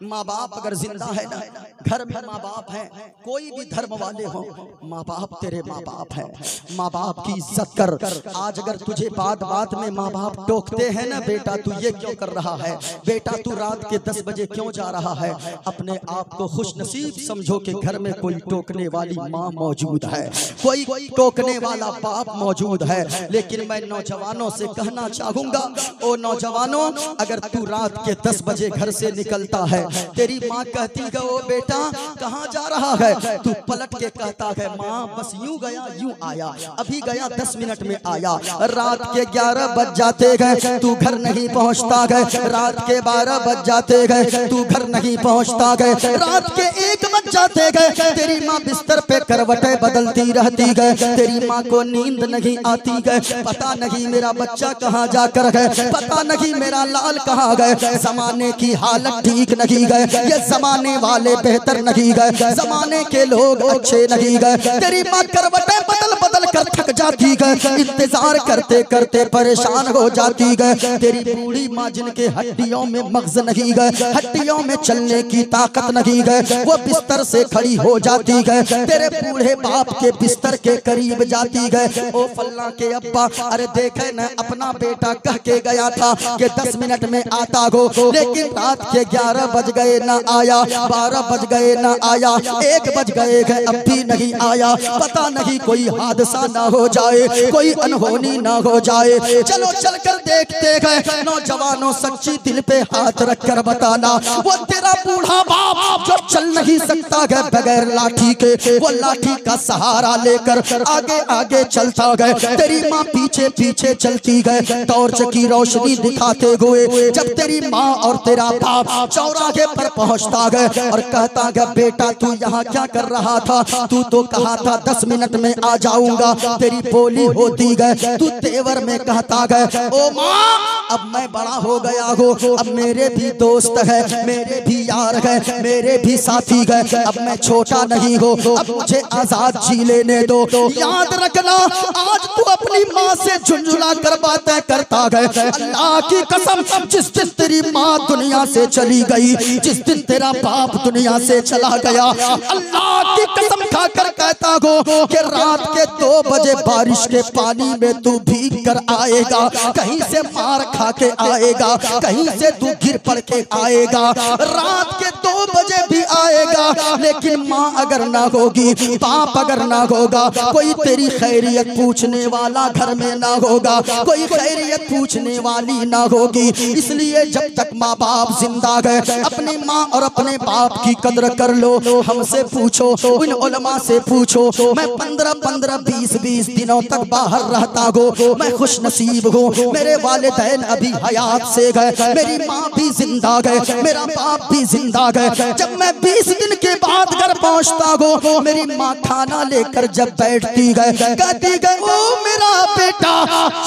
माँ बाप अगर जिंदा है ना, घर में माँ बाप हैं, कोई भी धर्म वाले हो, माँ बाप तेरे माँ बाप हैं। माँ बाप की इज्जत कर। आज अगर तुझे बात बात में माँ बाप टोकते हैं ना, बेटा तू ये क्यों कर रहा है, बेटा तू रात के 10 बजे क्यों जा रहा है, अपने आप को खुश नसीब समझो कि घर में कोई टोकने वाली माँ मौजूद है, कोई टोकने वाला बाप मौजूद है। लेकिन मैं नौजवानों से कहना चाहूंगा, ओ नौजवानों, अगर तू रात के 10 बजे घर से निकलता है, तेरी माँ कहती है ओ बेटा कहाँ जा रहा है, तू पलट के कहता है माँ बस यूं गया यूं आया, अभी गया 10 मिनट में आया। रात के 11 बज जाते गए, तू घर नहीं पहुँचता गए, रात के 12 बज जाते गए, तू घर नहीं पहुँचता गए, रात के 1 बज जाते गए, तेरी माँ बिस्तर पे करवटें बदलती रहती गए, तेरी माँ को नींद नहीं आती गए, पता नहीं मेरा बच्चा कहाँ जाकर गए, पता नहीं मेरा लाल कहाँ गए। जमाने की हालत ठीक नहीं गए, ये जमाने वाले बेहतर नहीं गए, जमाने के लोग अच्छे नहीं गए। तेरी माँ करवटें बदल बदल कर थक जाती गए, इंतजार करते करते परेशान हो जाती गए। तेरी बूढ़ी माँ जिनके हड्डियों में मगज नहीं गए, हड्डियों में चलने की ताकत नहीं गए, वो बिस्तर से खड़ी हो जाती गए, तेरे बूढ़े बाप के बिस्तर के करीब जाती गए। ओ फल्ला के अब्बा, अरे देखे न अपना बेटा कह के गया था कि 10 मिनट में आता गो, लेकिन रात के 11 बज गए ना आया, 12 बज गए ना आया, 1 बज गए अब भी नहीं आया। पता नहीं कोई हादसा ना हो जाए, कोई अनहोनी ना हो जाए। चलो चलकर देखते गए। नौजवानों सच्ची दिल पे हाथ रखकर बताना, वो तेरा बूढ़ा बाप जो चल नहीं सकता है बगैर लाठी के, वो लाठी का सहारा लेकर आगे आगे चलता गए, तेरी माँ पीछे पीछे चलती गए, टॉर्च की रोशनी दिखाते हुए। जब तेरी माँ और तेरा बाप चौराहे पर पहुंचता गए और कहता गया बेटा तू यहाँ क्या कर रहा था, तू तो कहा था 10 मिनट में आ जाऊंगा, तेरी बोली होती गए, तू तेवर में कहता गए ओ माँ अब मैं बड़ा हो गया हो, अब मेरे भी दोस्त है, मेरे भी यार है, मेरे भी साथी गए, अब मैं छोटा नहीं हो, अब मुझे आजाद जी लेने दो। याद रखना आज तू अपनी माँ से झुंझुला कर बातें करता गए, अल्लाह की कसम जिस दिन तेरी माँ दुनिया से चली गई, जिस दिन तेरा बाप दुनिया से चला गया, अल्लाह की कसम खाकर कहता हो कि रात के 2 बजे बारिश के पानी में तू भीग कर आएगा, कहीं से मार खा के आएगा, कहीं से तू गिर पड़ के आएगा, रात के 2 बजे भी आएगा। लेकिन माँ अगर ना होगी, बाप अगर ना होगा, कोई तेरी खैरियत पूछने वाला घर में ना होगा, कोई खैरियत पूछने वाली ना होगी। इसलिए जब तक माँ बाप जिंदा गए, अपनी माँ और अपने बाप की कदर कर लो। हमसे पूछो, उन उलमा से पूछो, मैं 15-15, 20-20 दिनों तक बाहर रहता हूँ, मैं खुश नसीब हूँ। मेरे वालिदैन अभी हयात से गए, मेरी माँ भी जिंदा गए, मेरा बाप भी जिंदा गए। जब मैं 20 दिन के बाद घर पहुँचता हूँ, मेरी माँ खाना लेकर जब बैठती गए, कहती गए ओ मेरा बेटा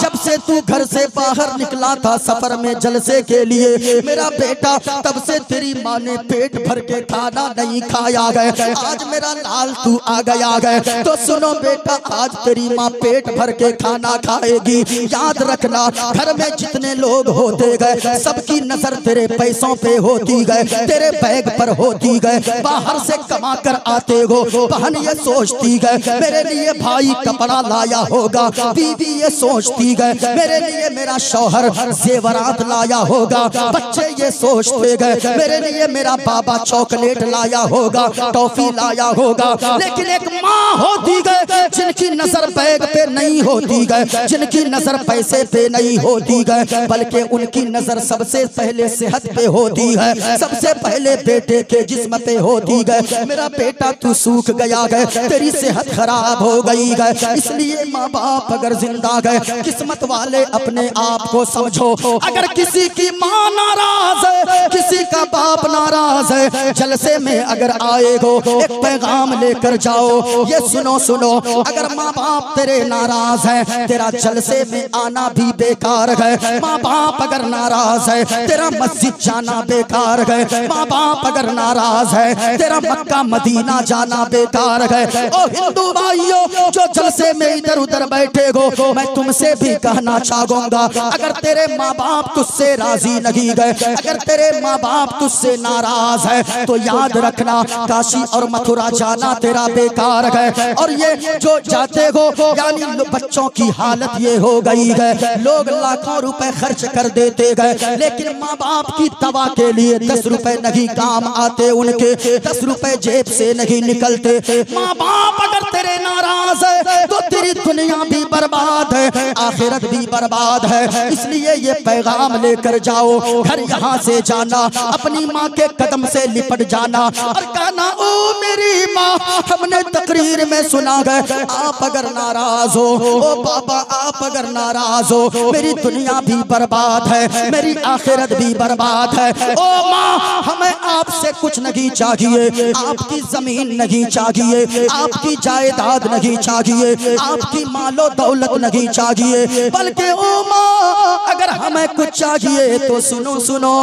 जब से तू घर से बाहर निकला था सफर में जलसे के लिए, मेरा बेटा तब से तेरी माँ ने पेट भर के खाना नहीं खाया गए, आज मेरा लाल तू आ गया गए, तो सुनो बेटा आज तेरी माँ पेट भर के खाना खाएगी। याद रखना घर में जितने लोग होते गए, सबकी नजर तेरे पैसों पे होती गए, तेरे बैग पर होती गए, बाहर से कमा कर आते हो, बहन ये सोचती गए मेरे लिए भाई कपड़ा लाया होगा, बीवी ये सोचती गए मेरे लिए मेरा शौहर जेवरात लाया होगा, बच्चे ये सोचते गए मेरे लिए मेरा बाबा चॉकलेट लाया होगा, टॉफी लाया होगा। लेकिन एक माँ होती गए जिनकी नजर बैग पे नहीं होती गए, जिनकी नजर पैसे पे नहीं होती गए, बल्कि उनकी नजर सबसे पहले सेहत पे होती है, सबसे पहले बेटे के जिस्म पे होती गए। मेरा बेटा तू सूख गया गए, तेरी सेहत खराब हो गई गए। इसलिए माँ बाप अगर जिंदा गए, किस्मत वाले अपने आप को समझो। अगर किसी की माँ नाराज है, किसी का बाप नाराज है, जलसे में अगर आए हो एक पैगाम लेकर जाओ, ये सुनो सुनो, अगर माँ बाप तेरे नाराज है, तेरा जलसे में आना भी बेकार है। माँ बाप अगर नाराज है, तेरा मस्जिद जाना बेकार है। माँ बाप अगर नाराज है, तेरा मक्का मदीना जाना बेकार है। ओ हिंदू भाइयों जो जलसे में इधर उधर बैठे हो, मैं तुमसे भी कहना चाहूंगा, अगर तेरे माँ बाप तुझसे राजी नहीं गए, अगर तेरे माँ बाप बाप तुझसे नाराज है तो याद रखना काशी और मथुरा जाना तेरा बेकार है। और ये जो जाते हो यानी बच्चों की हालत ये हो गई है, लोग लाखों रुपए खर्च कर देते गए लेकिन माँ बाप की दवा के लिए 10 रुपए नहीं काम आते, उनके 10 रुपए जेब से नहीं निकलते। माँ बाप अगर तेरे नाराज है तो तेरी दुनिया भी बर्बाद है, आखिरत भी बर्बाद है। इसलिए ये पैगाम लेकर जाओ, घर यहाँ से जाना, अपनी माँ के कदम से लिपट जाना और कहना ओ मेरी माँ, हमने तकरीर में सुना है आप अगर नाराज हो, ओ बाबा आप अगर नाराज हो, मेरी दुनिया भी बर्बाद है, मेरी आखिरत भी बर्बाद है। ओ माँ हमें आपसे कुछ नहीं चाहिए, आपकी जमीन नहीं चाहिए, आपकी जायदाद नहीं चाहिए, आपकी मालो दौलत नहीं चाहिए, बल्कि ओ माँ अगर हमें कुछ चाहिए तो सुनो सुनो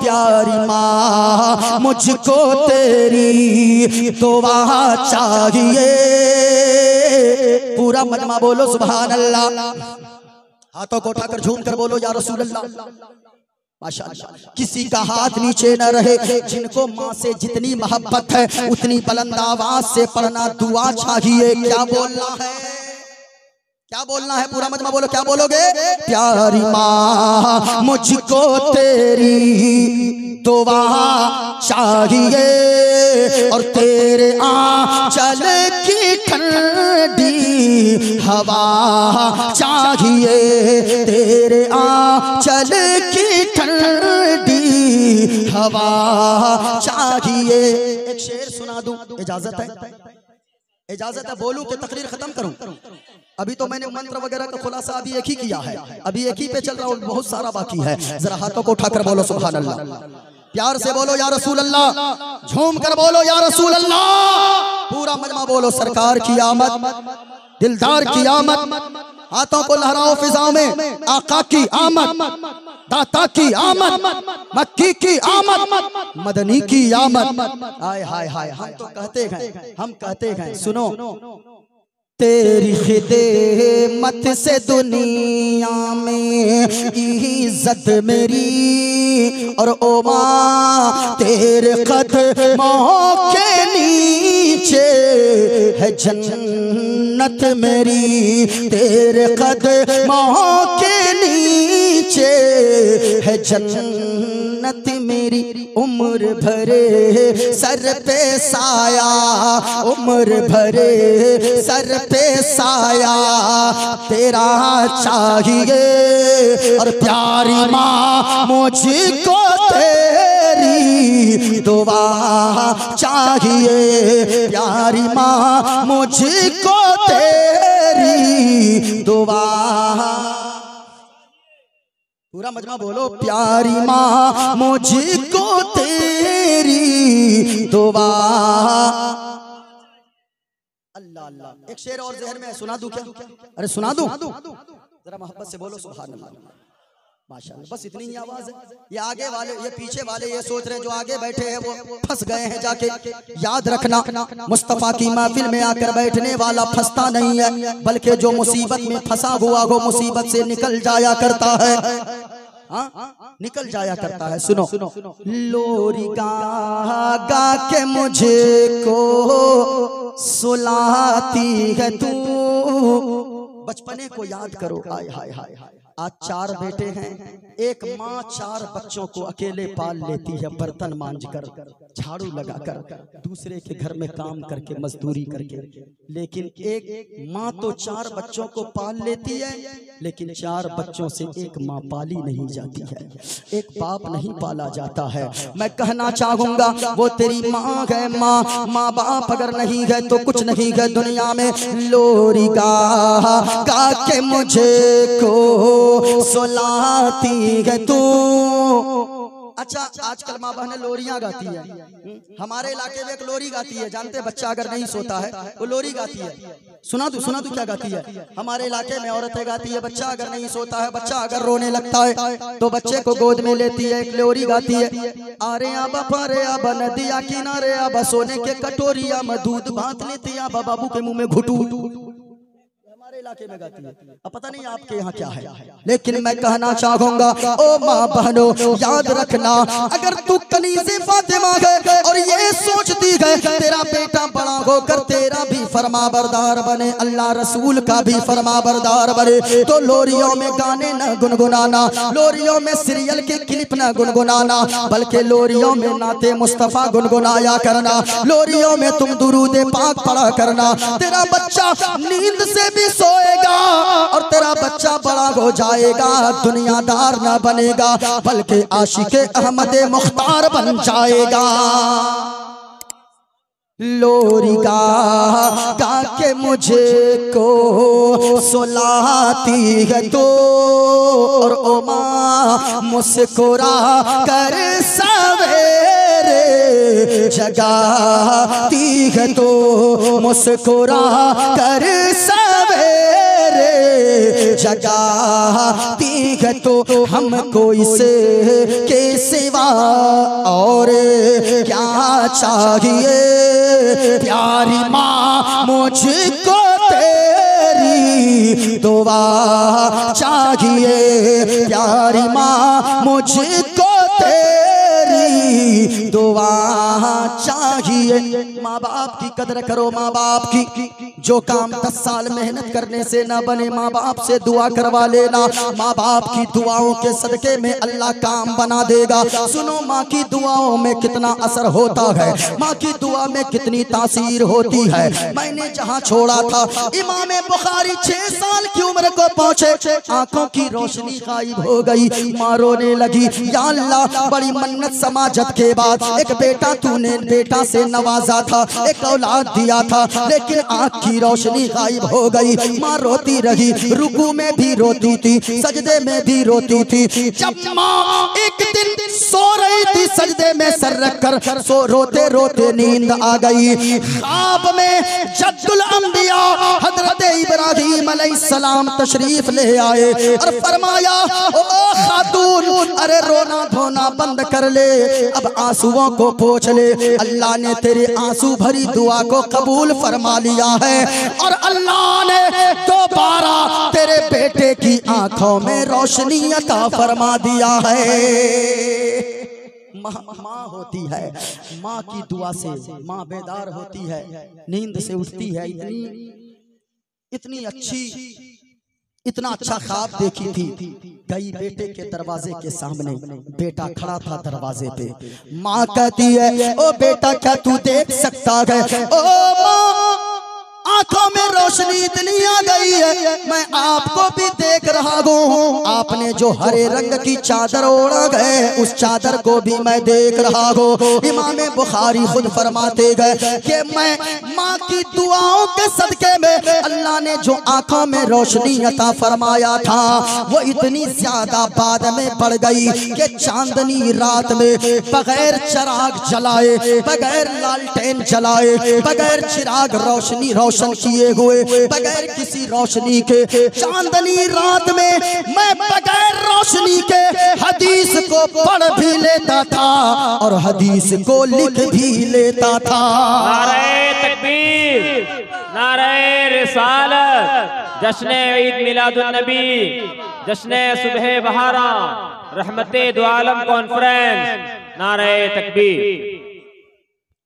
प्यारी माँ, मुझको तेरी दुआ चाहिए। पूरा मजमा बोलो सुभान अल्लाह, हाथों को उठाकर झूम कर बोलो या रसूल अल्लाह। माशाअल्लाह, किसी का हाथ नीचे न रहे, जिनको माँ से जितनी मोहब्बत है उतनी बुलंद आवाज से पढ़ना दुआ चाहिए। क्या बोलना है, क्या बोलना है, पूरा मजमा बोलो, क्या बोलोगे? प्यारी माँ मुझको तेरी दुआ चाहिए और तेरे आंचल की ठंडी हवा चाहिए, तेरे आंचल की ठंडी हवा चाहिए। एक शेर सुना दूं, इजाजत है? इजाजत है? बोलूं कि तकरीर खत्म करूं? अभी तो मैंने मंत्र वगैरह का खुलासा अभी एक ही किया है, अभी एक ही पे चल रहा हूँ, बहुत सारा बाकी है। जरा हाथों को उठाकर बोलो सुभान अल्लाह, प्यार से बोलो या रसूल अल्लाह, झूम कर बोलो या रसूल अल्लाह। पूरा मजमा बोलो सरकार की आमद, दिलदार की आमद, हाथों को लहराओ फिजाओं में, आका की आमद, दाता की आमद, मक्की की आमद, मदनी की आमद। हाय हाय हाय, हम तो कहते हैं, हम कहते हैं सुनो, तेरी खिदमत से दुनिया में इज्जत मेरी और ओ माँ तेरे कदमों के नीचे है जन्नत मेरी, तेरे कदमों के नीचे है जन्नत मेरी। उम्र भरे सर पे साया, उम्र भरे सर पे साया तेरा चाहिए और प्यारी माँ मुझको तेरी दुआ चाहिए, प्यारी माँ मुझको तेरी दुआ। पूरा मजमा बोलो, प्यारी माँ मुझको तेरी दुआ। अल्लाह अल्लाह, एक शेर और ज़हन में सुना दूं क्या? अरे सुना दूं, जरा मोहब्बत से बोलो सुभान अल्लाह। माशाअल्लाह, बस इतनी ही आवाज है। ये आगे वाले, ये पीछे वाले ये सोच रहे हैं जो आगे बैठे हैं वो फंस गए हैं जाके। याद रखना, मुस्तफा की महफिल में आकर बैठने वाला फंसता नहीं है, बल्कि जो मुसीबत में फंसा हुआ हो मुसीबत से निकल जाया करता है। हाँ निकल जाया करता है। सुनो, लोरी गा गा के मुझे को सुलाती है तू, बचपने को याद करो। हाय हाय हाय हाय, आज 4 बेटे हैं, एक माँ 4 बच्चों को अकेले पाल लेती है, बर्तन मांझ कर, झाड़ू लगाकर, दूसरे के घर में काम करके, मजदूरी करके। लेकिन एक माँ तो 4 बच्चों को पाल लेती है, लेकिन 4 बच्चों से एक माँ पाली नहीं जाती है, एक बाप नहीं पाला जाता है। मैं कहना चाहूंगा वो तेरी माँ है। माँ बाप अगर नहीं है तो कुछ नहीं है दुनिया में। लोरी गा गा के मुझे को सुलाती है तू। अच्छा, आजकल माँ बहनें लोरियां गाती है। हमारे इलाके में एक लोरी गाती है, जानते हैं? बच्चा अगर नहीं सोता है वो लोरी गाती है। सुना दूं क्या गाती है? हमारे इलाके में औरतें गाती है, बच्चा अगर नहीं सोता है, बच्चा अगर रोने लगता है तो बच्चे को गोद में लेती है, एक लोरी गाती है। आरे आबा पारे आबा नदिया किनारे आबा सोने के कटोरिया में दूध भात लेती आबा बाबू के मुंह में घुटू। इलाके में गाती है, अब पता नहीं आपके यहाँ क्या है। लेकिन मैं कहना चाहूंगा ओ माँ बहनों, याद रखना, अगर तू कनीज़े फातिमा है और ये सोचती है तेरा बेटा बड़ा होकर तेरा भी फरमाबरदार बने, अल्लाह रसूल का भी फरमाबरदार बने, तो लोरियों में गाने न गुनगुनाना, लोरियों में सीरियल के क्लिप न गुनगुनाना, बल्कि लोरियों में नाते मुस्तफा गुनगुनाया करना, लोरियों में तुम दुरूद पाक पढ़ा करना। तेरा बच्चा नींद से भी सोएगा और तेरा बच्चा बड़ा हो जाएगा, दुनियादार ना बनेगा बल्कि आशिक अहमद मुख्तार बन जाएगा। लोरी गा के मुझे को सुलाती है तो, और ओ माँ मुस्कुरा कर सवेरे जगाती है तो, मुस्कुरा कर सवेरे जगाती है तो, हमको इसे के सिवा और क्या चाहिए। प्यारी माँ मुझको तेरी दुआ चाहिए, प्यारी माँ मुझको तेरी दुआ चाहिए। माँ बाप की कदर करो, माँ बाप की जो काम 10 साल मेहनत करने से ना बने, माँ बाप से दुआ करवा लेना, माँ बाप की दुआओं के सदके में अल्लाह काम बना देगा। सुनो, माँ की दुआओं में कितना असर होता है, माँ की दुआ में कितनी तासीर होती है। मैंने जहाँ छोड़ा था, इमाम बुखारी 6 साल की उम्र को पहुँचे, आंखों की रोशनी गायब हो गई, माँ रोने लगी, या अल्लाह बड़ी मन्नत समाजत के बाद एक बेटा तूने बेटा से नवाजा था, एक औलाद दिया था, लेकिन आँख की रोशनी गायब हो गई। माँ रोती रही, रुकू में भी रोती थी, सजदे में भी रोती थी। जब माँ एक दिन सो रही थी, सजदे में सर रखकर सो रोते रोते नींद आ गई। ख्वाब में जद्दुल अंबिया हजरत इब्राहीम अलैहिस्सलाम तशरीफ ले आए और फरमाया, ओ खातून, अरे रोना धोना बंद कर ले, अब आंसुओं को पोंछ ले, अल्लाह ने तेरे आंसू भरी दुआ को कबूल फरमा लिया है और अल्लाह ने दोबारा तेरे बेटे की आंखों में रोशनी अता फरमा दिया है। माँ होती है, माँ की दुआ से माँ बेदार होती है, नींद से उठती है। इतनी अच्छी, इतना अच्छा ख्वाब देखी थी, गई बेटे के दरवाजे के सामने, बेटा खड़ा था दरवाजे पे, माँ कहती है, ओ बेटा क्या तू देख सकता है? ओ माँ, आंखों में रोशनी इतनी आ गई है, मैं आपको भी देख रहा हूँ, आपने जो हरे रंग की चादर ओढ़ा गए उस चादर को भी मैं देख रहा हूँ। इमाम बुखारी खुद फरमाते गए कि मैं माँ की दुआओं के सदके में अल्लाह ने जो आंखों में रोशनी अता फरमाया था वो इतनी ज्यादा बाद में बढ़ गई कि चांदनी रात में बगैर चिराग जलाए, बगैर लालटेन जलाए, बगैर चिराग रोशनी किए हुए, बगैर किसी रोशनी के चांदनी रात में मैं बगैर रोशनी के हदीस को पढ़ भी लेता था और हदीस को लिख भी लेता था। नारे तकबीर, नारे रिसालत, जश्न ईद मिलादुन नबी, जश्न सुबह बहारा, रहमते दो आलम कॉन्फ्रेंस, नारे तकबीर।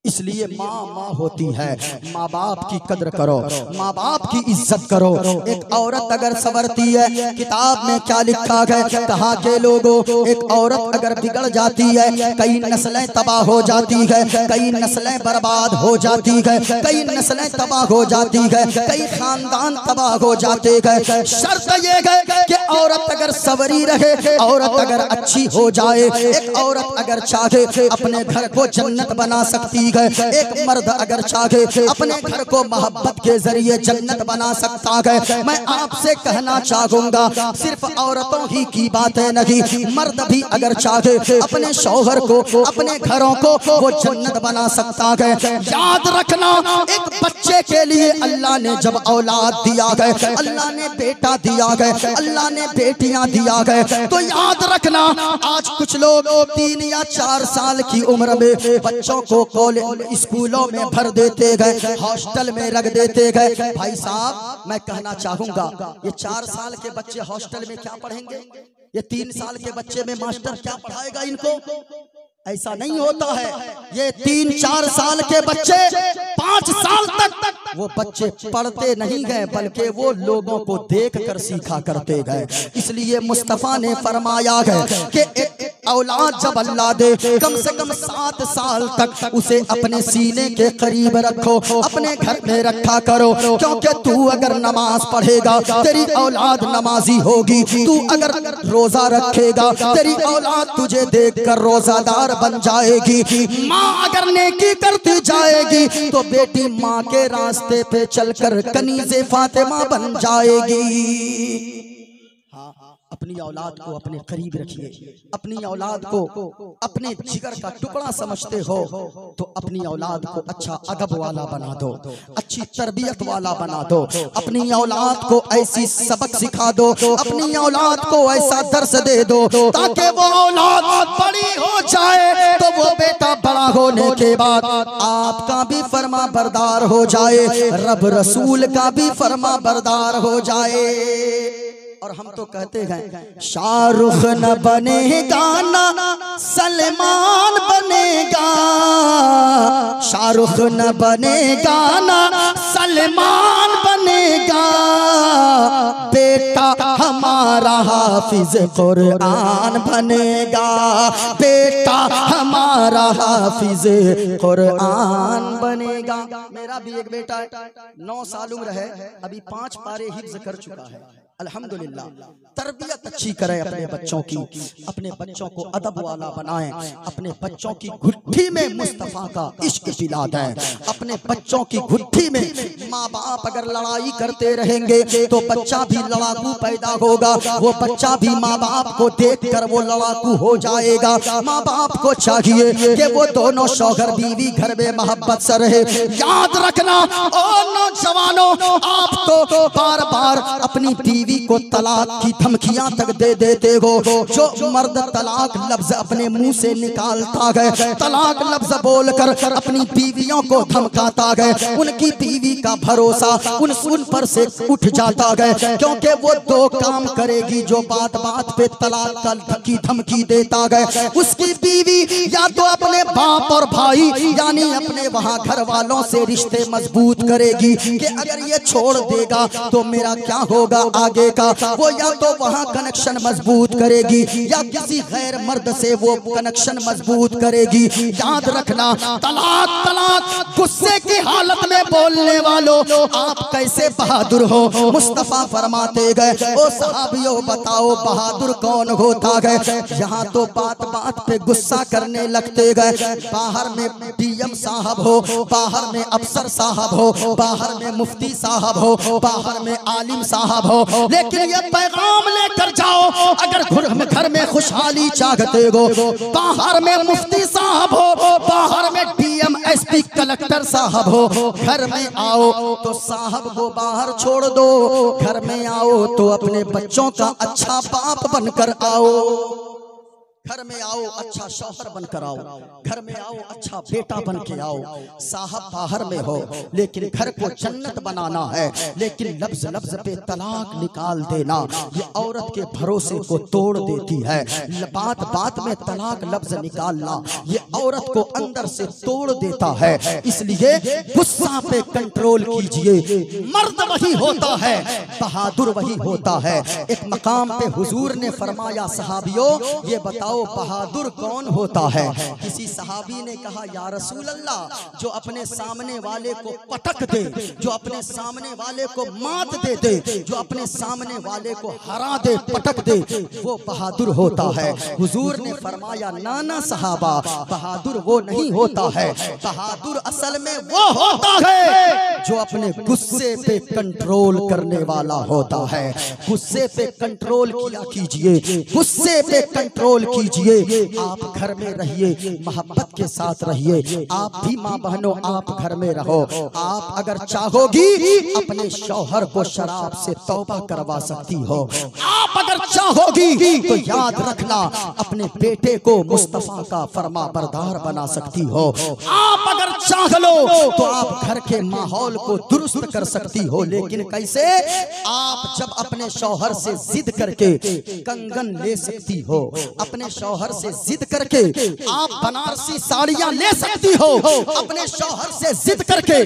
इसलिए माँ माँ होती है, माँ बाप की कद्र करो, माँ बाप की इज्जत करो। एक औरत अगर संवरती है, किताब में क्या लिखा है, कहा के लोगों, एक औरत अगर बिगड़ जाती है, कई नस्लें तबाह हो जाती है, कई नस्लें बर्बाद हो जाती है, कई नस्लें तबाह हो जाती है, कई खानदान तबाह हो जाते हैं। शर्त ये है कि औरत अगर सवरी रहे, औरत अगर अच्छी हो जाए, एक औरत अगर चाहे अपने घर को जन्नत बना सकती है, एक मर्द अगर चाहे अपने घर को मोहब्बत के जरिए जन्नत बना सकता है। मैं आपसे कहना चाहूंगा, सिर्फ औरतों ही की बातें नहीं, मर्द भी अगर चाहे अपने शौहर को, अपने घरों को वो जन्नत बना सकता है। याद रखना, एक बच्चे के लिए अल्लाह ने जब औलाद दिया है, अल्लाह ने बेटा दिया है, अल्लाह ने बेटियां दिया है, तो याद रखना आज कुछ लोग 3 या 4 साल की उम्र में बच्चों को कॉलेज स्कूलों में भर देते गए, हॉस्टल में रख देते गए। भाई साहब मैं कहना चाहूंगा, ये 4 साल के बच्चे हॉस्टल में क्या पढ़ेंगे? ये 3 साल के बच्चे में मास्टर क्या पढ़ाएगा इनको? ऐसा नहीं होता है। ये 3-4 साल के बच्चे 5 साल तक वो बच्चे पढ़ते नहीं गए, बल्कि वो लोगों को देखकर सीखा करते गए। इसलिए मुस्तफा ने फरमाया है कि एक औलाद जब अल्लाह दे, कम से कम 7 साल तक उसे अपने सीने के करीब रखो, अपने घर में रखा करो। क्योंकि तू अगर नमाज पढ़ेगा तेरी औलाद नमाजी होगी, तू अगर रोजा रखेगा तेरी औलाद तुझे देखकर रोजादार बन जाएगी। माँ अगर नेकी करती जाएगी तो बेटी माँ के रास्ते पे चलकर कनीज़े फातिमा बन जाएगी। हाँ, अपनी औलाद को अपने करीब रखिए। अपनी औलाद को अपने जिगर का टुकड़ा समझते हो तो अपनी औलाद को अच्छा अदब वाला बना दो, अच्छी तरबियत वाला बना दो। अपनी औलाद को ऐसी सबक सिखा दो, अपनी औलाद को ऐसा दर्स दे दो ताकि वो औलाद बड़ी हो जाए तो वो बेटा बड़ा होने के बाद आपका भी फर्मा बरदार हो जाए, रब रसूल का भी फर्मा बरदार हो जाए। और हम तो कहते हैं शाहरुख न बनेगा ना सलमान बनेगा, शाहरुख न बनेगा ना सलमान बनेगा, बेटा हमारा हाफिज कुरान बनेगा, बेटा हमारा हाफिज कुरान बनेगा। मेरा भी एक बेटा 9 साल उम्र है, अभी 5 पारे हिफ्ज कर चुका है। अल्हम्दुलिल्लाह। तरबियत अच्छी करें अपने बच्चों की, अपने बच्चों को अदब वाला बनाएं, अपने बच्चों की गुट्ठी में मुस्तफा का इश्क पिला दें। अपने बच्चों की गुट्ठी में माँ बाप अगर लड़ाई करते रहेंगे तो बच्चा भी लड़ाकू पैदा होगा, वो बच्चा भी माँ बाप को देखकर वो लड़ाकू हो जाएगा। माँ बाप को चाहिए कि वो दोनों शौहर बीवी घर में मोहब्बत से रहे। याद रखना ओ नौजवानों, आप तो बार बार अपनी बीवी को तलाक की धमकियां तक दे देते हो। जो मर्द तलाक लफ्ज अपने मुंह से निकालता गए, तलाक लफ्ज बोलकर अपनी बीवियों को धमकाता गए, उनकी बीवी का भरोसा उन पर से उठ जाता गए। क्योंकि वो 2 काम करेगी जो बात बात पे तलाक की धमकी देता गए। उसकी बीवी या तो अपने बाप और भाई यानी अपने वहां घर वालों से रिश्ते मजबूत करेगी कि अगर ये छोड़ देगा तो मेरा क्या होगा आगे का, वो या तो वहां कनेक्शन मजबूत करेगी या किसी गैर मर्द से वो कनेक्शन मजबूत करेगी। याद रखना तलाक तलाक गुस्से की हालत में बोलने वालों, आप कैसे बहादुर हो? मुस्तफा फरमाते गए ओ सहाबियों बताओ बहादुर कौन होता है? यहाँ तो बात बात पे गुस्सा करने लगते गए। बाहर में डीएम साहब हो, बाहर में अफसर साहब हो, बाहर में मुफ्ती साहब हो, बाहर में आलिम साहब हो, लेकिन ये पैगाम लेकर जाओ अगर घर में खुशहाली चाहते हो। बाहर में मुफ्ती साहब हो, बाहर में डीएम एसपी कलेक्टर साहब हो, घर में आओ तो साहब को बाहर छोड़ दो, घर में आओ तो अपने बच्चों का अच्छा बाप बनकर आओ। घर में आओ अच्छा शौहर बनकर आओ, घर में आओ अच्छा बेटा बन के आओ। साहब बाहर में हो लेकिन घर को जन्नत बनाना है, लेकिन लफ्ज लफ्ज पे तलाक निकाल देना ये औरत के भरोसे को तोड़ देती है। बात बात में तलाक लफ्ज निकालना ये औरत को अंदर से तोड़ देता है। इसलिए गुस्सा पे कंट्रोल कीजिए। मर्द वही होता है, बहादुर वही होता है। एक मकाम पे हुजूर ने फरमाया सहाबियों ये बताओ बहादुर कौन होता है? किसी सहाबी ने कहा या रसूल अल्लाह, जो अपने सामने वाले को पटक दे, जो अपने सामने वाले को मात दे दे, जो अपने सामने वाले को हरा दे पटक दे, वो बहादुर होता है। हुजूर ने फरमाया ना ना सहाबा, बहादुर वो नहीं होता है, बहादुर असल में वो होता है जो अपने गुस्से पे कंट्रोल करने वाला होता है। गुस्से पे कंट्रोल किया कीजिए, गुस्से पे कंट्रोल कीजिए, आप घर में रहिए, मोहब्बत के साथ रहिए। आप भी माँ बहनों आप घर में रहो। आप अगर चाहोगी अपने शौहर को शराब से तौबा करवा सकती हो। आप अगर चाहोगी तो याद रखना अपने बेटे को मुस्तफा का फरमा बरदार बना सकती हो। आप अगर चाह लो तो आप घर के माहौल को दुरुस्त कर सकती हो। लेकिन कैसे? आप जब अपने शौहर से जिद करके कंगन ले सकती हो, अपने शौहर से जिद करके आप बनारसी साड़ियां ले सकती हो, अपने शौहर से जिद करके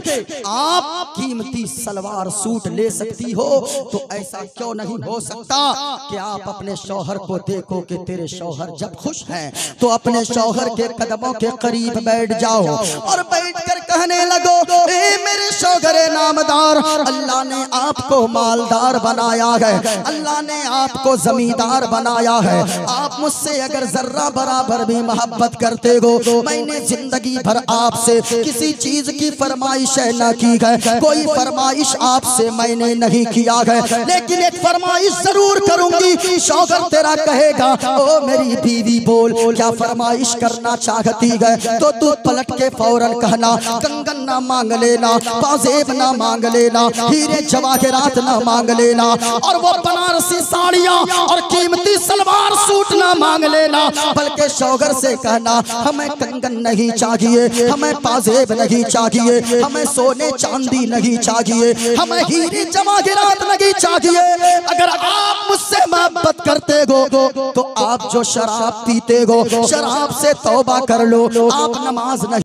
आप कीमती सलवार सूट ले सकती हो, तो ऐसा क्यों नहीं हो सकता कि आप अपने शौहर को देखो कि तेरे शौहर जब खुश हैं तो अपने शौहर के कदमों के करीब बैठ जाओ और बैठकर कहने लगो, ए मेरे शौहरे नामदार, अल्लाह ने आपको मालदार बनाया है, अल्लाह ने आपको जमींदार बनाया है। आप मुझसे अगर जर्रा बराबर भी मोहब्बत करते हो, मैंने जिंदगी भर आपसे किसी चीज की फरमाइश न की है, कोई फरमाइश आपसे मैंने नहीं किया है, लेकिन एक फरमाइश जरूर करूंगी। शौहर तेरा कहेगा, ओ मेरी बीवी बोल क्या फरमाइश करना चाहती है, तो तू पलट के फौरन कहना, कंगन ना मांग लेना, पाजेब ना मांग लेना, हीरे जवाहरात ना मांग लेना, और वो बनारसी साड़ियां और कीमती सलवार सूट ना मांग लेना, बल्कि शौहर से कहना, हमें कंगन नहीं चाहिए, हमें पाजेब नहीं चाहिए, हमें सोने चांदी नहीं चाहिए, हमें हीरे जवाहरात नहीं चाहिए। अगर आप मुझसे मोहब्बत करते हो तो आप जो शराब पीते हो, शराब से तौबा कर लो। आप नमाज नहीं